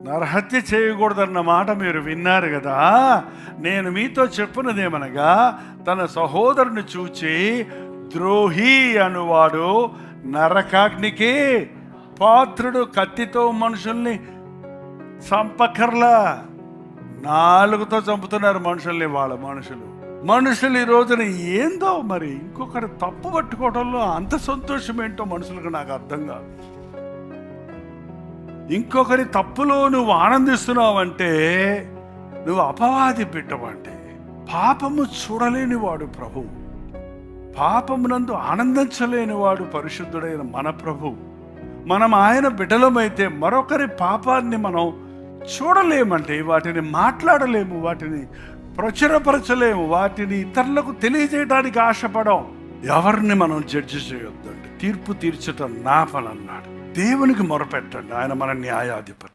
నరహత్య చేయకూడదన్న మాట మీరు విన్నారు కదా. నేను మీతో చెప్పినదేమనగా, తన సహోదరుని చూచి ద్రోహి అనువాడు నరకాగ్నికి పాత్రుడు. కత్తితో మనుషుల్ని చంపకర్లా, నాలుగుతో చంపుతున్నారు మనుషుల్ని. వాళ్ళ మనుషులు ఈ రోజున ఏందో మరి, ఇంకొకరు తప్పు పట్టుకోవడంలో అంత సంతోషం ఏంటో మనుషులకు నాకు అర్థం కాదు. ఇంకొకరి తప్పులో నువ్వు ఆనందిస్తున్నావంటే నువ్వు అపవాది బిడ్డవంటే. పాపము చూడలేనివాడు ప్రభు, పాపమునందు ఆనందించలేనివాడు పరిశుద్ధుడైన మన ప్రభు. మనం ఆయన బిడ్డలమైతే మరొకరి పాపాన్ని మనం చూడలేమంటే, వాటిని మాట్లాడలేము, వాటిని ప్రచురపరచలేము, వాటిని ఇతరులకు తెలియజేయడానికి ఆశపడం. ఎవరిని మనం జడ్జి చేయొద్దండి. తీర్పు తీర్చటం నా పని అన్నాడు. దేవునికి మొరపెట్టండి, ఆయన మన న్యాయాధిపతి.